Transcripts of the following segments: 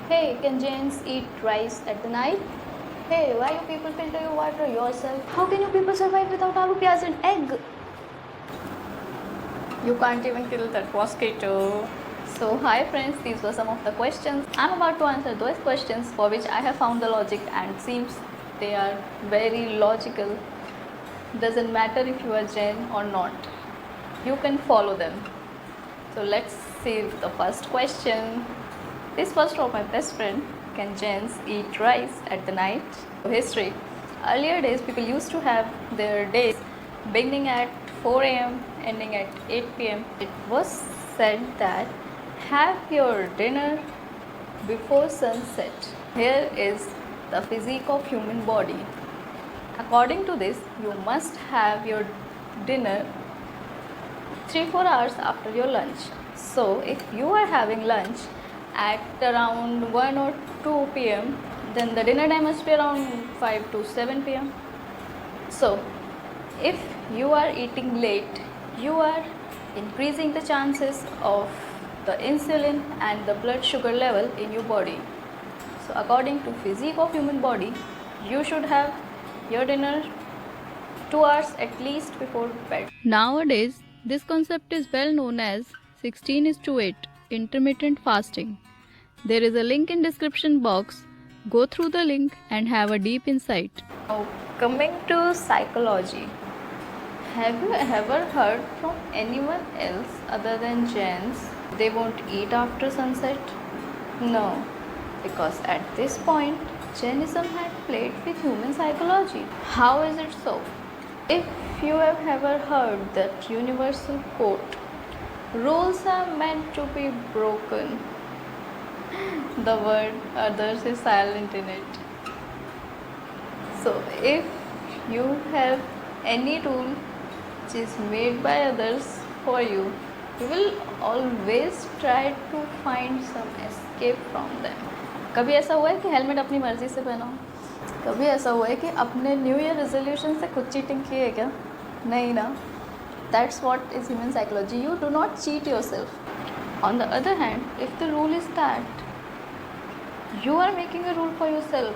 Hey, can Jains eat rice at the night? Hey, why you people filter your water yourself? How can you people survive without aloo, pyaz and egg? You can't even kill that mosquito. So, hi friends, these were some of the questions. I'm about to answer those questions for which I have found the logic and seems they are very logical. Doesn't matter if you are Jain or not, you can follow them. So, let's see the first question. This was from my best friend. Can Jains eat rice at the night? History. Earlier days, people used to have their days beginning at 4 a.m., ending at 8 p.m. It was said that have your dinner before sunset. Here is the physique of human body. According to this, you must have your dinner 3-4 hours after your lunch. So, if you are having lunch at around 1 or 2 pm, then the dinner time must be around 5 to 7 pm. So, if you are eating late, you are increasing the chances of the insulin and the blood sugar level in your body. So, according to physique of human body, you should have your dinner 2 hours at least before bed. Nowadays, this concept is well known as 16:8 intermittent fasting. There is a link in description box. Go through the link and have a deep insight. Now, coming to psychology. Have you ever heard from anyone else other than Jains they won't eat after sunset? No, because at this point, Jainism had played with human psychology. How is it so? If you have ever heard that universal quote, rules are meant to be broken, the word others is silent in it. So, if you have any rule which is made by others for you, you will always try to find some escape from them. कभी ऐसा हुआ है कि helmet अपनी मर्जी से पहना हो? कभी ऐसा हुआ है कि अपने न्यू ईयर रेजोल्यूशन से खुद चीटिंग की है क्या? नहीं ना. That's what is human psychology. You do not cheat yourself. On the other hand, if the rule is that you are making a rule for yourself,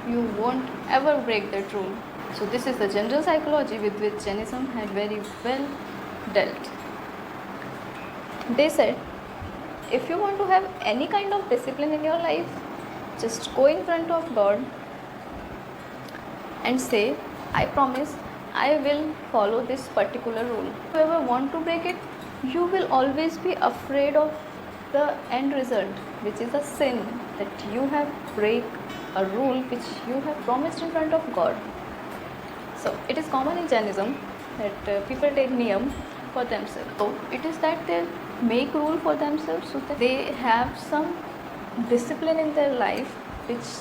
you won't ever break that rule. So this is the general psychology with which Jainism had very well dealt. They said, if you want to have any kind of discipline in your life, just go in front of God and say, I promise I will follow this particular rule. If you ever want to break it, you will always be afraid of the end result, which is a sin that you have break a rule which you have promised in front of God. So it is common in Jainism that people take niyam for themselves. So it is that they make rule for themselves so that they have some discipline in their life which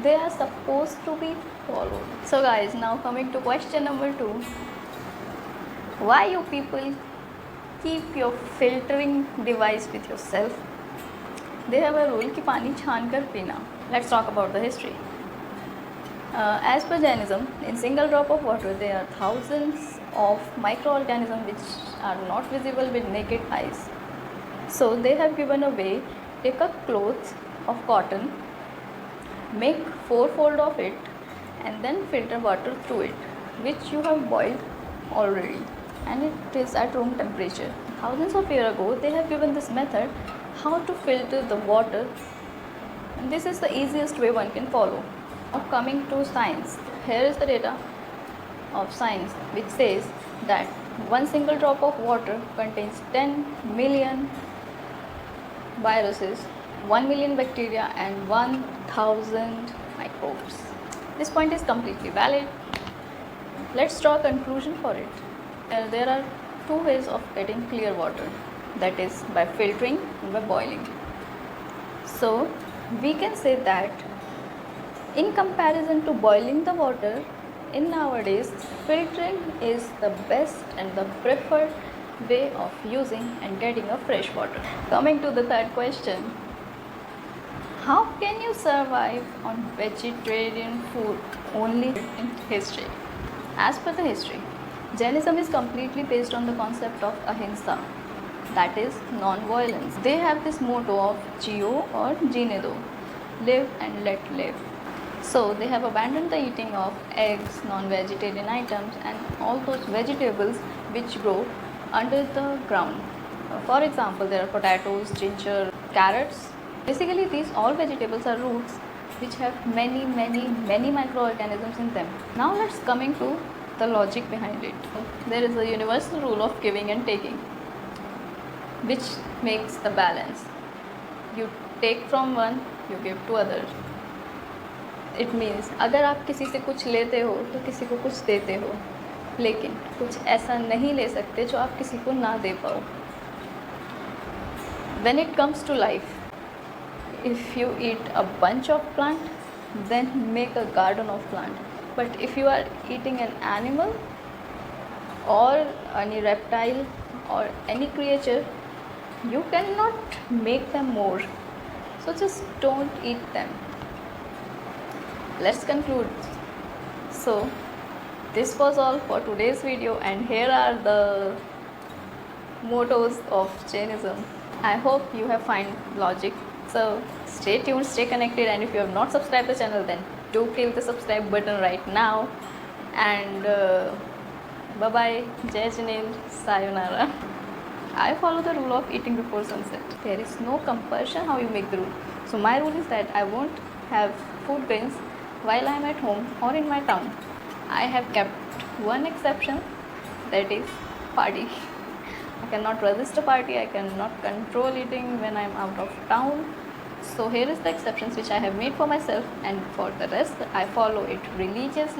they are supposed to be followed. So guys, now coming to question number 2. Why you people keep your filtering device with yourself? They have a rule कि पानी छान कर पीना. Let's talk about the history. As per Jainism, in single drop of water there are thousands of microorganisms which are not visible with naked eyes. So they have given a way, take a cloth of cotton, make 4-fold of it and then filter water through it, which you have boiled already and it is at room temperature. Thousands of years ago they have given this method how to filter the water, and this is the easiest way one can follow. Now coming to science, here is the data of science which says that one single drop of water contains 10 million viruses, 1 million bacteria and 1000 microbes. This point is completely valid. Let's draw a conclusion for it. There are two ways of getting clear water, that is by filtering and by boiling. So we can say that in comparison to boiling the water, in nowadays filtering is the best and the preferred way of using and getting a fresh water. Coming to the third question, how can you survive on vegetarian food only in history? As per the history, Jainism is completely based on the concept of ahimsa, that is non-violence. They have this motto of Jio or Jeene Do. live and let live. So they have abandoned the eating of eggs, non-vegetarian items, and all those vegetables which grow under the ground. For example, there are potatoes, ginger, carrots. Basically, these all vegetables are roots which have many microorganisms in them. Now let's coming to the logic behind it. There is a universal rule of giving and taking, which makes the balance. You take from one, you give to others. It means अगर आप किसी से कुछ लेते हो तो किसी को कुछ देते हो, लेकिन कुछ ऐसा नहीं ले सकते जो आप किसी को ना दे पाओ. When it comes to life, if you eat a bunch of plant, then make a garden of plant. But if you are eating an animal or any reptile or any creature, you cannot make them more. So just don't eat them. Let's conclude. So this was all for today's video, and here are the mottos of Jainism. I hope you have find logic. So stay tuned, stay connected, and if you have not subscribed the channel, then do click the subscribe button right now. And bye bye, Jai Jinendra, Sayonara. I follow the rule of eating before sunset. There is no compulsion how you make the rule. So my rule is that I won't have food grains while I am at home or in my town. I have kept one exception, that is party. I cannot resist a party, I cannot control eating when I am out of town. So here is the exceptions which I have made for myself, and for the rest I follow it religiously.